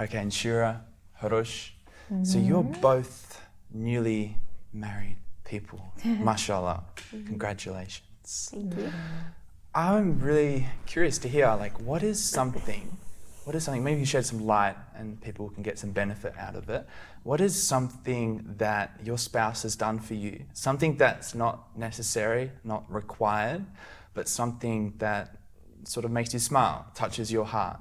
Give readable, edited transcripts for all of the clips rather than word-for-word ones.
Okay, Insyirah, Horush. So you're both newly married people. Mashallah. Congratulations. Thank you. I'm really curious to hear, like, what is something, maybe you shed some light and people can get some benefit out of it. What is something that your spouse has done for you? Something that's not necessary, not required, but something that sort of makes you smile, touches your heart.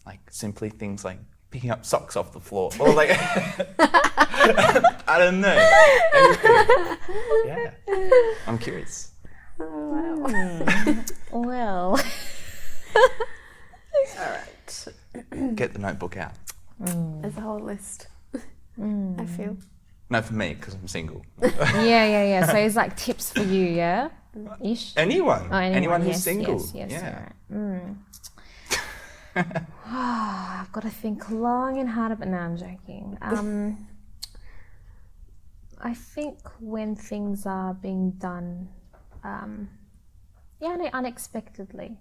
Like simply things like picking up socks off the floor, or like, I don't know. Anything. Yeah, I'm curious. Oh, wow. Well. All right. Get the notebook out. There's a whole list. I feel. No, for me, because I'm single. Yeah. So it's like tips for you, yeah? Ish? Anyone. Oh, Anyone who's yes, single. Yes, yeah. Right. I've got to think long and hard about. No, I'm joking. I think when things are being done, unexpectedly.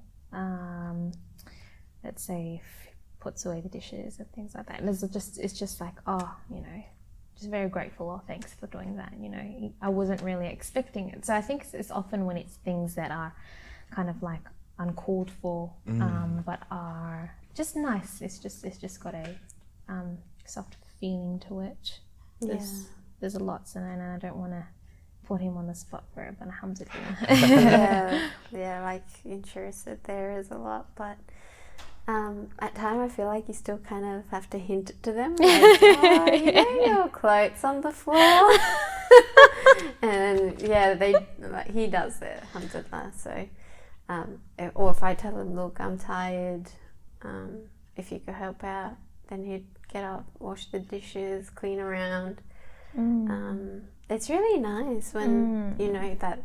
Let's say if he puts away the dishes and things like that, and it's just like, just very grateful. Oh, thanks for doing that. I wasn't really expecting it. So I think it's often when it's things that are kind of like uncalled for, but are just nice. It's just got a soft feeling to it. There's a lot, and I don't want to put him on the spot for it, but alhamdulillah. yeah, like Insyirah said, there is a lot, but at times I feel like you still kind of have to hint it to them, like, your clothes on the floor. And he does it, alhamdulillah. So, or if I tell him, look, I'm tired, if you could help out, then he'd get up, wash the dishes, clean around. It's really nice when you know that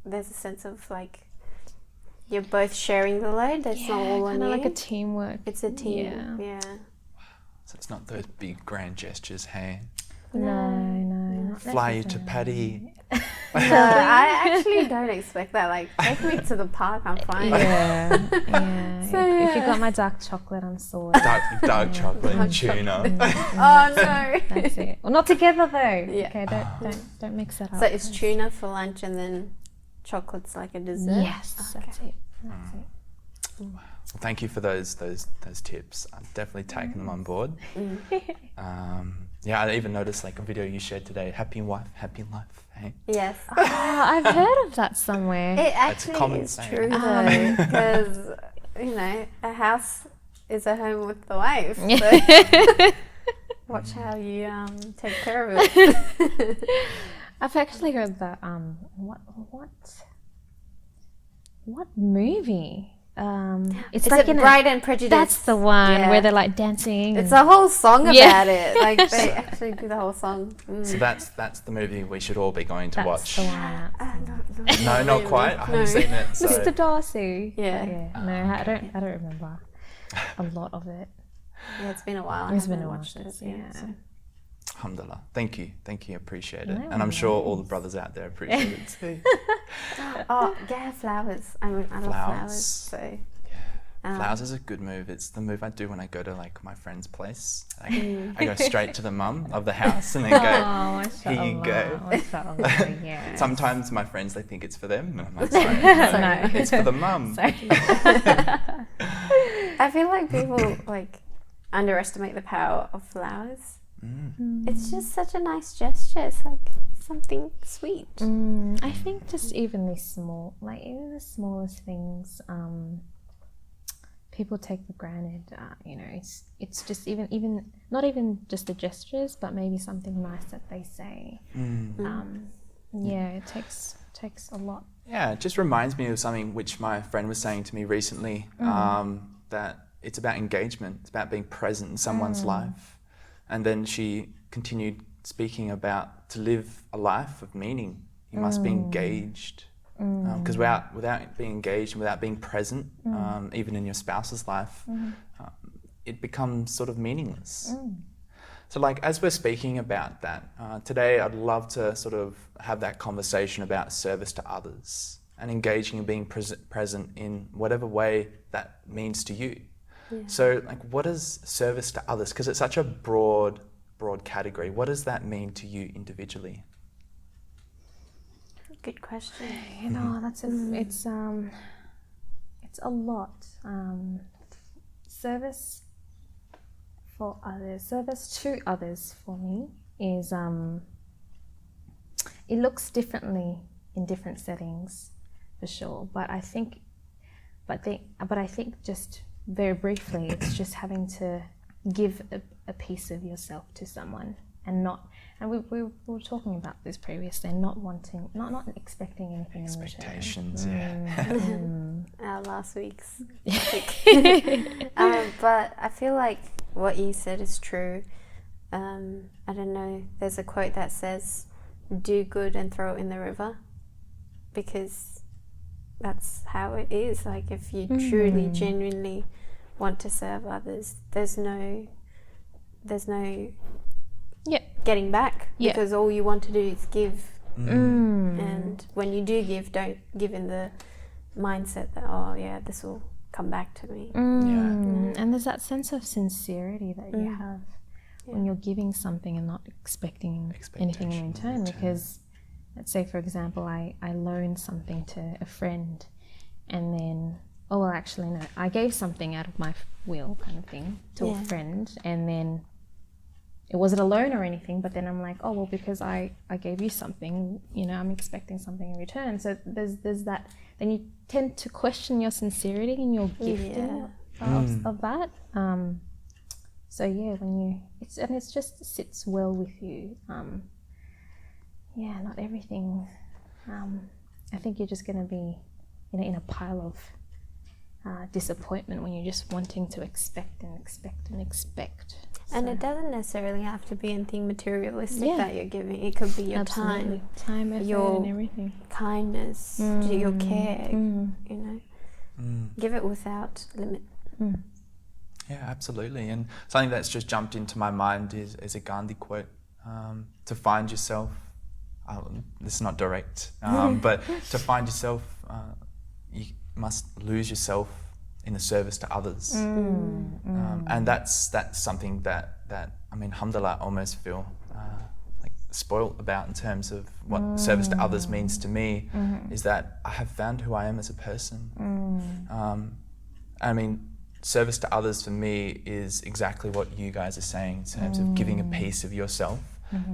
there's a sense of like you're both sharing the load. That's not all on you. Kind of like a teamwork. It's a team. Yeah. So it's not those big grand gestures, hey? No. Fly you to Paddy. No, I actually don't expect that. Like, take me to the park, I'm fine. Yeah. So, if you got my dark chocolate, I'm sorry. Dark chocolate and tuna. Oh no. That's it. Well, not together though. Yeah. Okay, don't mix that up. So it's tuna for lunch and then chocolate's like a dessert? Yes, Okay. that's it. Well, thank you for those tips. I've definitely taken them on board. I even noticed like a video you shared today. Happy wife, happy life. Hey. Yes. I've heard of that somewhere. It That's a actually common is saying. true though, because a house is a home with the wife. So watch how you take care of it. I've actually heard that. What movie? It's like it Pride and Prejudice? That's the one Yeah. where they're like dancing. It's a whole song about Yeah. it. Like they actually do the whole song. So that's the movie we should all be going to watch. The one. No, not quite. I haven't seen it. So. Mr. Darcy. Yeah. No, I don't remember a lot of it. Yeah, it's been a while. It's I been haven't a while watched it. since, Yeah. So. Alhamdulillah. Thank you, appreciate it. No And I'm sure all the worries. brothers out there appreciate it too. Oh yeah, flowers. I love flowers. So. Flowers is a good move. It's the move I do when I go to like my friend's place. I go straight to the mum of the house and then go, here you go. Yeah. Sometimes my friends, they think it's for them. And I'm like, sorry, it's for the mum. I feel like people like underestimate the power of flowers. It's just such a nice gesture. It's like something sweet. I think just even the smallest things, people take for granted. It's just even not even just the gestures, but maybe something nice that they say. It takes a lot. Yeah, it just reminds me of something which my friend was saying to me recently, that it's about engagement. It's about being present in someone's life. And then she continued speaking about to live a life of meaning, you must be engaged. Because without being engaged and without being present, even in your spouse's life, it becomes sort of meaningless. So like as we're speaking about that, today I'd love to sort of have that conversation about service to others and engaging and being present in whatever way that means to you. Yeah. So, like, what is service to others? Because it's such a broad category. What does that mean to you individually? Good question. You know, it's a lot. Service for others, service to others for me is it looks differently in different settings, for sure. But I think just very briefly, it's just having to give a piece of yourself to someone and not. And we were talking about this previously, and not expecting anything in return. Expectations, yeah. Our last week's topic. But I feel like what you said is true. I don't know, there's a quote that says, do good and throw it in the river, because that's how it is. Like, if you truly, genuinely want to serve others, there's no getting back, because all you want to do is give. And when you do give, don't give in the mindset that, oh yeah, this will come back to me. And there's that sense of sincerity that you have when you're giving something and not expecting anything in return. Because let's say, for example, I loaned something to a friend, and then I gave something out of my will, kind of thing, to a friend, and then it wasn't a loan or anything, but then I'm like, oh well, because I gave you something, you know, I'm expecting something in return. So there's that. Then you tend to question your sincerity and your gifting of that. So yeah, it just sits well with you. Not everything. I think you're just going to be in a pile of disappointment when you're just wanting to expect and expect and expect. And it doesn't necessarily have to be anything materialistic that you're giving. It could be your time, effort, your and everything, kindness, your care. You know, give it without limit. Yeah, absolutely. And something that's just jumped into my mind is a Gandhi quote: "To find yourself." This is not direct, but to find yourself, you must lose yourself in the service to others. And that's something that I mean, alhamdulillah, I almost feel like spoiled about in terms of what service to others means to me, is that I have found who I am as a person. I mean, service to others for me is exactly what you guys are saying in terms of giving a piece of yourself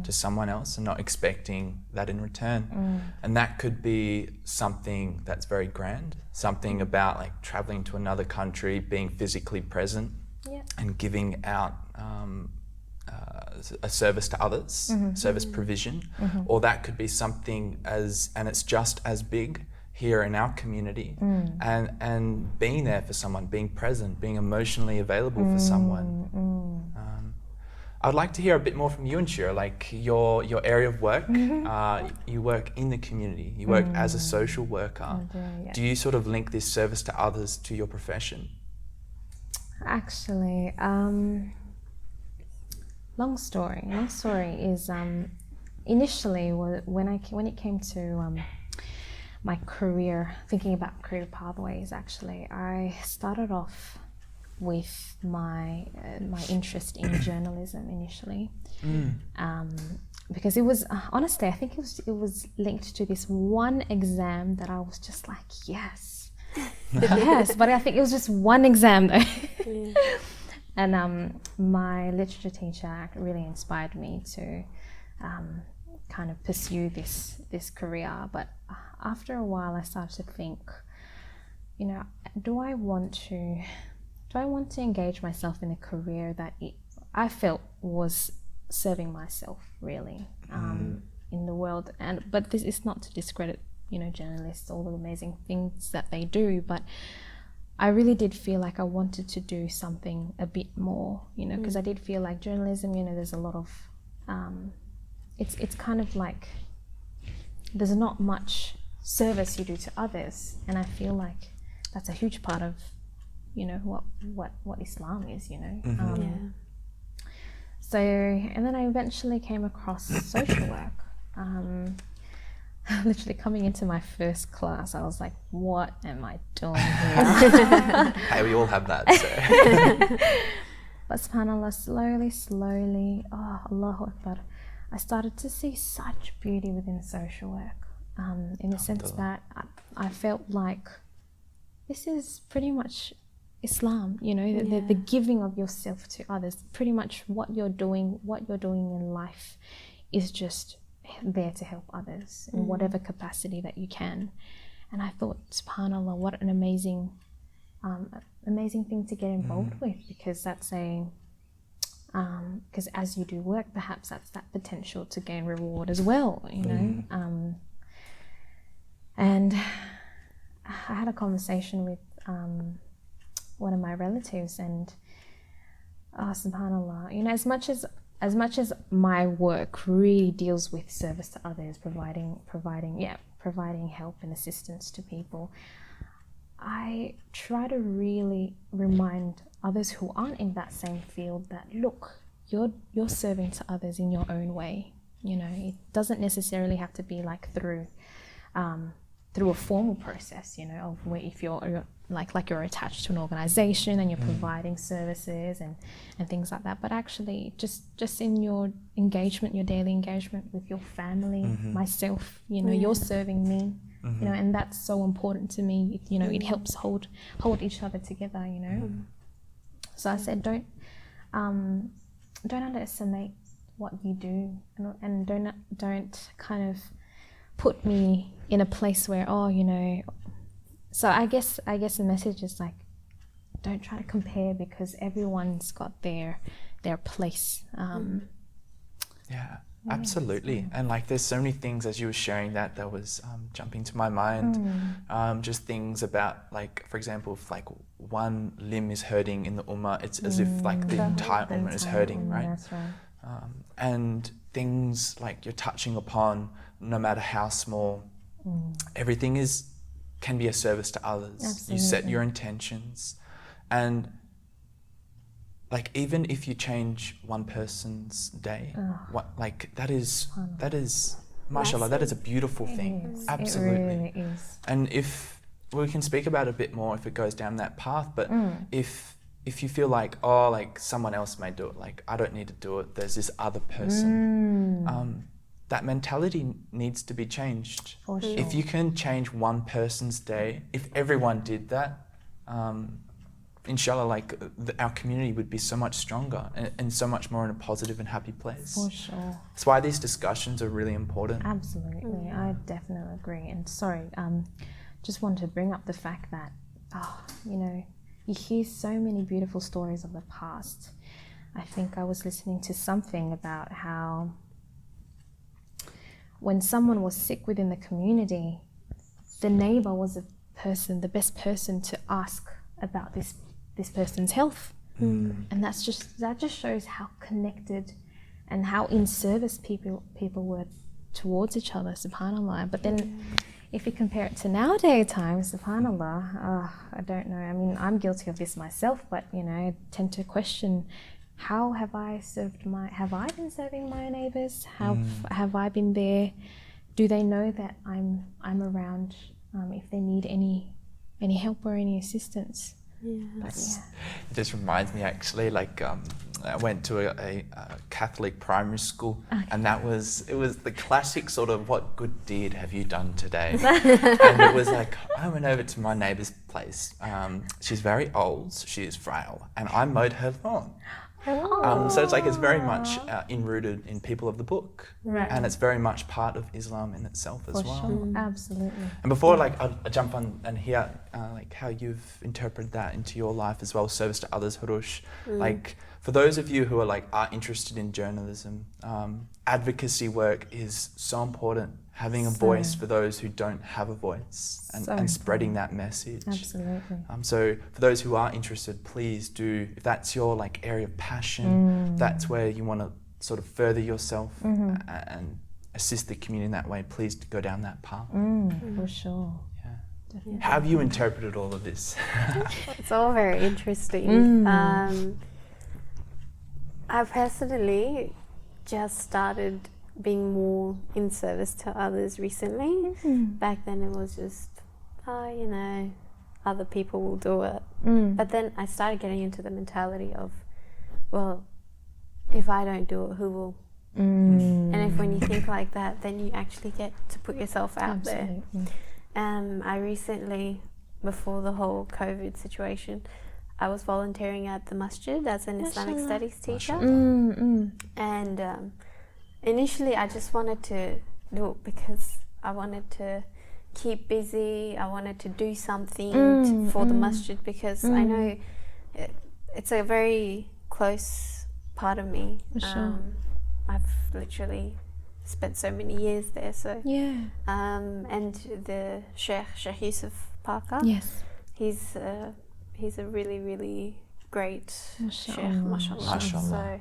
to someone else and not expecting that in return. And that could be something that's very grand, something about like traveling to another country, being physically present and giving out a service to others, service provision. Or that could be something and it's just as big here in our community, and being there for someone, being present, being emotionally available for someone. I'd like to hear a bit more from you, Insyirah, like your area of work. You work in the community, you work as a social worker. Do you sort of link this service to others to your profession? Actually, long story is initially when it came to my career, thinking about career pathways, actually, I started off with my interest in journalism initially, because it was honestly, I think it was linked to this one exam that I was just like, yes, but I think it was just one exam though. And my literature teacher really inspired me to kind of pursue this career. But after a while, I started to think, you know, do I want to engage myself in a career that I felt was serving myself really in the world? But this is not to discredit, you know, journalists, all the amazing things that they do, but I really did feel like I wanted to do something a bit more, you know, because I did feel like journalism, you know, there's a lot of it's kind of like there's not much service you do to others, and I feel like that's a huge part of, you know, what Islam is, you know. So, and then I eventually came across social work. literally coming into my first class, I was like, what am I doing here? Hey, we all have that. So. But subhanAllah, slowly, oh, Allahu Akbar, I started to see such beauty within social work, in the sense that I felt like this is pretty much Islam, you know, the giving of yourself to others. Pretty much what you're doing in life is just there to help others in whatever capacity that you can. And I thought, subhanAllah, what an amazing thing to get involved with, because that's because as you do work, perhaps that's that potential to gain reward as well, you know. And I had a conversation with one of my relatives, and subhanAllah, you know, as much as my work really deals with service to others, providing help and assistance to people, I try to really remind others who aren't in that same field that, look, you're serving to others in your own way. You know, it doesn't necessarily have to be like through a formal process, you know, of where if you're like you're attached to an organization and you're providing services and things like that, but actually just in your engagement, your daily engagement with your family, myself, you know, you're serving me, you know, and that's so important to me. You know, it helps hold each other together, you know. So I said, don't underestimate what you do, and don't kind of put me in a place where, oh, you know. So I guess the message is like, don't try to compare, because everyone's got their place. Yeah, absolutely. And like, there's so many things as you were sharing that was jumping to my mind. Just things about, like, for example, if like one limb is hurting in the ummah, it's as if like the entire ummah is hurting, right? That's right. And things like you're touching upon, no matter how small, everything can be a service to others. Absolutely. You set your intentions, and like, even if you change one person's day, that is mashallah, that is a beautiful thing. Absolutely. It really is. And if we can speak about it a bit more if it goes down that path, but if you feel like, oh, like someone else may do it, like I don't need to do it, there's this other person, that mentality needs to be changed. For sure. If you can change one person's day, if everyone did that, inshallah, like our community would be so much stronger and so much more in a positive and happy place. For sure. That's why these discussions are really important. Absolutely, I definitely agree. And sorry, just wanted to bring up the fact that, you know, you hear so many beautiful stories of the past. I think I was listening to something about how when someone was sick within the community, the neighbor was the best person to ask about this person's health. And that just shows how connected and how in service people were towards each other, subhanAllah. But then if you compare it to nowadays times, subhanAllah, I don't know. I mean, I'm guilty of this myself, but you know, I tend to question, how have I been serving my neighbors? Have I been there? Do they know that I'm around if they need any help or any assistance? But It just reminds me, actually, like I went to a Catholic primary school, and it was the classic sort of, what good deed have you done today? And it was like, I went over to my neighbour's place. She's very old, she is frail, and I mowed her lawn. So it's like, it's very much enrooted in people of the book, and it's very much part of Islam in itself as well. Sure. Absolutely. And before, like, I jump on and hear like how you've interpreted that into your life as well, service to others, Horush. Like, for those of you who are interested in journalism, advocacy work is so important. Having a voice for those who don't have a voice, and spreading that message. Absolutely. So for those who are interested, please do, if that's your like area of passion, that's where you want to sort of further yourself and assist the community in that way, please go down that path. For sure. Yeah. Definitely. How have you interpreted all of this? It's all very interesting. I personally just started being more in service to others recently. Back then it was just, other people will do it. But then I started getting into the mentality of, well, if I don't do it, who will? And if when you think like that, then you actually get to put yourself out there. I recently, before the whole COVID situation, I was volunteering at the masjid as an Islamic studies teacher. And initially I just wanted to do it because I wanted to keep busy. I wanted to do something for the masjid, because I know it's a very close part of me. I've literally spent so many years there. So and the Sheikh Yusuf Parker. Yes. He's a really, really great Sheikh, mashallah. So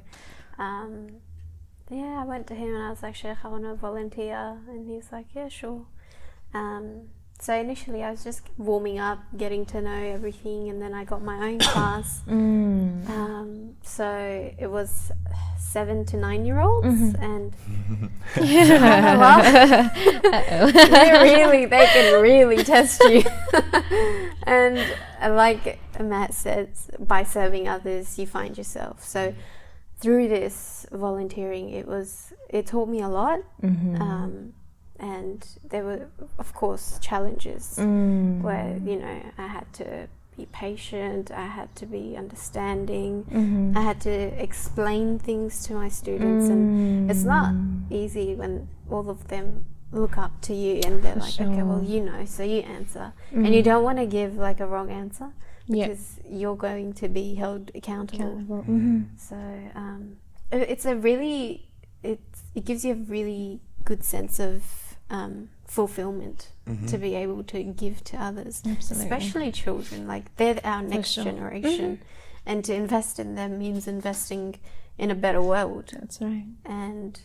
I went to him and I was like, Sheikh, I want to volunteer, and he was like, yeah, sure. So initially I was just warming up, getting to know everything, and then I got my own class. So it was 7 to 9 year olds, and they can really test you. And like Matt said, by serving others, you find yourself. So through this volunteering, it taught me a lot. And there were, of course, challenges where, I had to be patient, I had to be understanding, I had to explain things to my students, and it's not easy when all of them look up to you and they're like, okay, well, so you answer. And you don't want to give like a wrong answer, because you're going to be held accountable. So it gives you a really good sense of fulfillment to be able to give to others. Absolutely. Especially children, like they're our next generation, and to invest in them means investing in a better world. That's right. And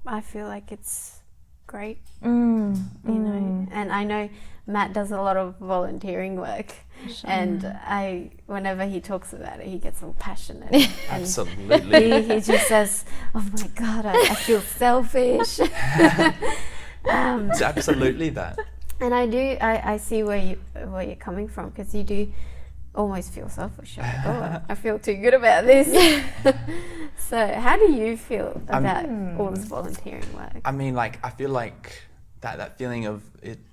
I feel like it's great, and I know Matt does a lot of volunteering work, and whenever he talks about it, he gets all passionate. And Absolutely. he just says, "Oh my God, I feel selfish." It's absolutely that. And I see where you're coming from, because you do almost feel selfish. Like, I feel too good about this. So how do you feel about all this volunteering work? I mean, like, I feel like that feeling of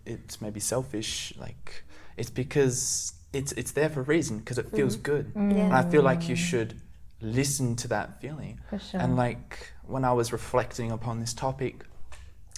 it's maybe selfish, like, it's because it's there for a reason, because it feels good. And I feel like you should listen to that feeling. For sure. And like, when I was reflecting upon this topic,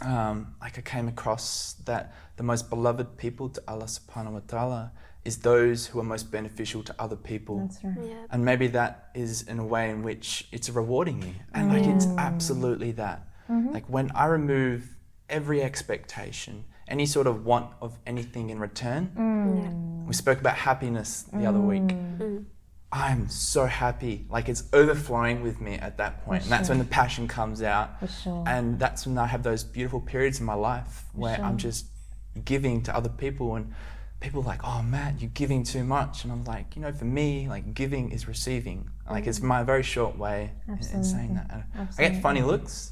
like I came across that the most beloved people to Allah subhanahu wa ta'ala is those who are most beneficial to other people. That's right. Yeah. And maybe that is in a way in which it's rewarding you. And like, it's absolutely that. Like, when I remove every expectation, any sort of want of anything in return, we spoke about happiness the other week. I'm so happy, like it's overflowing with me at that point. And that's when the passion comes out. For sure. And that's when I have those beautiful periods in my life where I'm just giving to other people, and people are like, oh Matt, you're giving too much. And I'm like, for me, like, giving is receiving. Like, it's my very short way in saying that. And I get funny looks.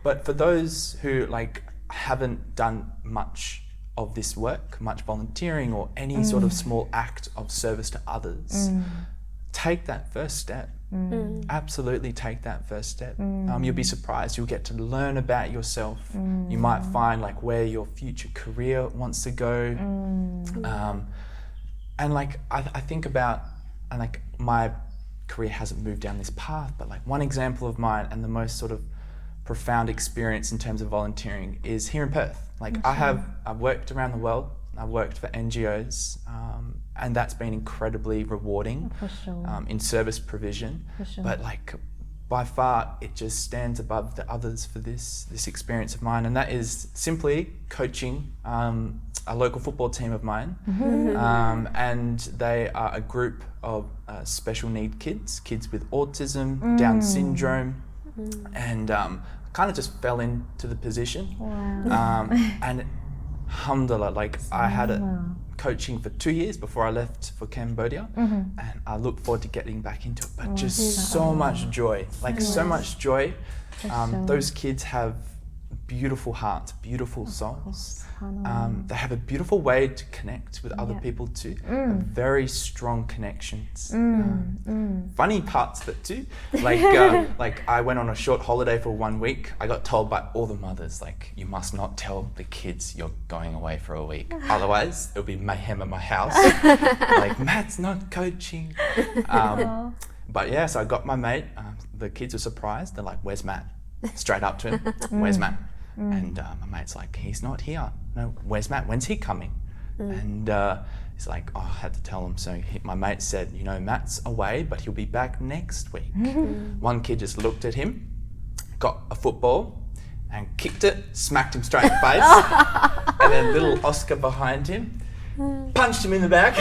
But for those who like haven't done much of this work, much volunteering or any sort of small act of service to others, take that first step. Absolutely take that first step. You'll be surprised. You'll get to learn about yourself. You might find like where your future career wants to go. And like I think about, and like my career hasn't moved down this path, but like one example of mine and the most sort of profound experience in terms of volunteering is here in Perth. Like I've worked around the world. I've worked for NGOs, and that's been incredibly rewarding in service provision. But like by far, it just stands above the others for this experience of mine, and that is simply coaching a local football team of mine, and they are a group of special need kids with autism, Down syndrome, and kind of just fell into the position. And Alhamdulillah, like I had it coaching for 2 years before I left for Cambodia, and I look forward to getting back into it. But just so much joy, like so much joy. Those kids have beautiful hearts, beautiful souls. They have a beautiful way to connect with other people too. Very strong connections. Funny parts of it too. Like I went on a short holiday for 1 week. I got told by all the mothers, like, you must not tell the kids you're going away for a week. Otherwise, it'll be mayhem at my house. Like, Matt's not coaching. But yeah, so I got my mate. The kids were surprised. They're like, where's Matt? Straight up to him, where's Matt? And my mate's like, he's not here. No, where's Matt? When's he coming? And he's like, oh, I had to tell him. So my mate said, you know, Matt's away, but he'll be back next week. One kid just looked at him, got a football and kicked it, smacked him straight in the face. And then little Oscar behind him punched him in the back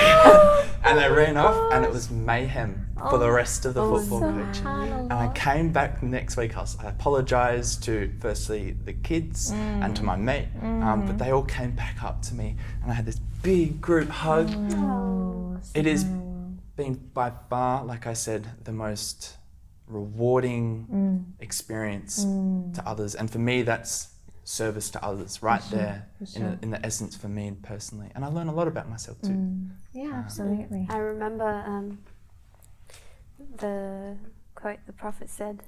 and they ran off, and it was mayhem for the rest of the football coach. And I came back next week. I apologised to firstly the kids and to my mate, but they all came back up to me and I had this big group hug. It has been by far, like I said, the most rewarding experience to others, and for me that's service to others right there in the essence for me personally, and I learn a lot about myself too. Yeah, absolutely. I remember the quote the Prophet said,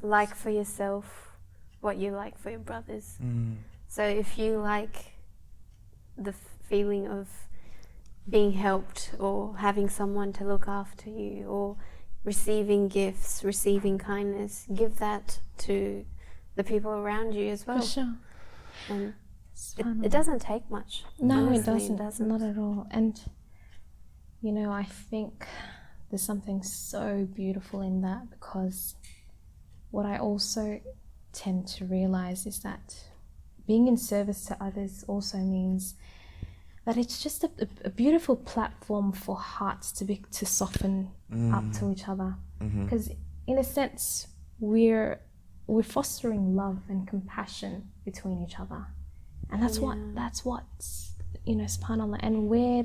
like for yourself what you like for your brothers. So if you like the feeling of being helped or having someone to look after you or receiving gifts, receiving kindness, give that to the people around you as well. For sure. And it doesn't take much. No, Honestly, it doesn't. Not at all. And, you know, I think there's something so beautiful in that, because what I also tend to realize is that being in service to others also means that it's just a beautiful platform for hearts to soften up to each other. Because in a sense, we're fostering love and compassion between each other, and that's what's you know, subhanallah. And where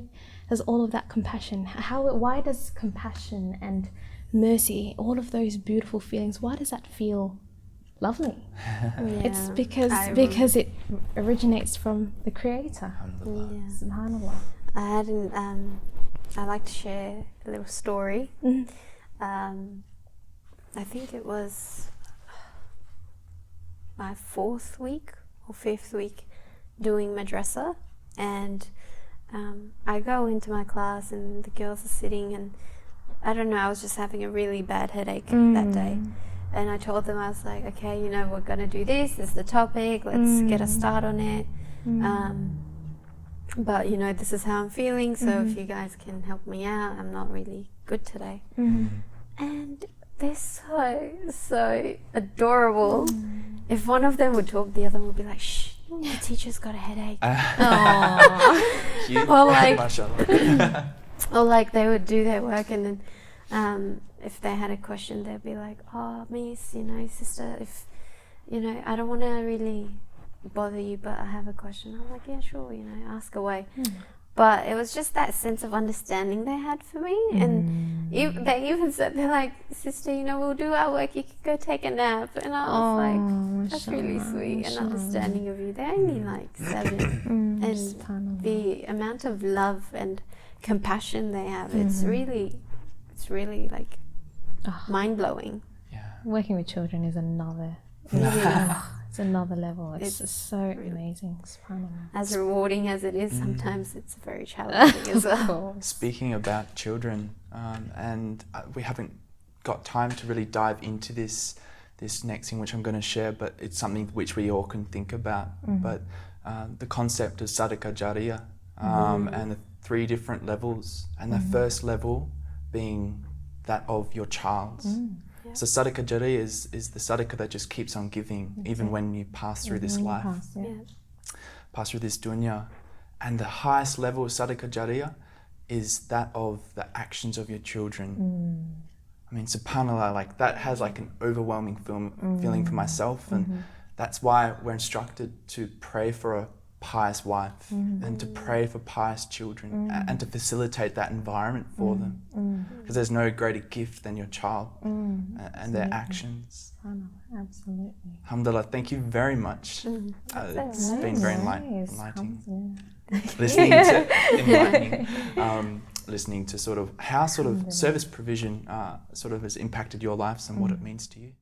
does all of that compassion, why does compassion and mercy, all of those beautiful feelings, why does that feel lovely? It's because it originates from the Creator. Subhanallah. I like to share a little story. I think it was my 4th week or 5th week doing madrasa, and I go into my class and the girls are sitting, and I don't know, I was just having a really bad headache that day, and I told them, I was like, okay, you know, we're gonna do this is the topic, let's get a start on it, but you know, this is how I'm feeling, so if you guys can help me out, I'm not really good today. And they're so adorable. If one of them would talk, the other one would be like, shh, the teacher's got a headache. Or like they would do their work, and then if they had a question, they'd be like, oh, miss, you know, sister, if, you know, I don't want to really bother you, but I have a question. I'm like, yeah, sure, you know, ask away. But it was just that sense of understanding they had for me, and they even said, they're like, sister, you know, we'll do our work, you can go take a nap. And I was like, that's really sweet and understanding of you. They're only like 7, and the amount of love and compassion they have, it's really like mind-blowing. Working with children is another it's another level. It's just so amazing. SubhanAllah. As rewarding as it is, sometimes it's very challenging as well. Speaking about children, and we haven't got time to really dive into this next thing which I'm going to share, but it's something which we all can think about. But the concept of sadaqah jariyah, and the 3 different levels, and the first level being that of your child. So sadaqah jariyah is the sadaqah that just keeps on giving, even when you pass through this life, pass through this dunya. And the highest level of sadaqah jariyah is that of the actions of your children. I mean, subhanAllah, like that has like an overwhelming feeling for myself, and that's why we're instructed to pray for a pious wife and to pray for pious children and to facilitate that environment for them. Because there's no greater gift than your child and their actions. Absolutely. Alhamdulillah, thank you very much. It's been very enlightening. Listening to sort of how sort of service provision sort of has impacted your lives and what it means to you.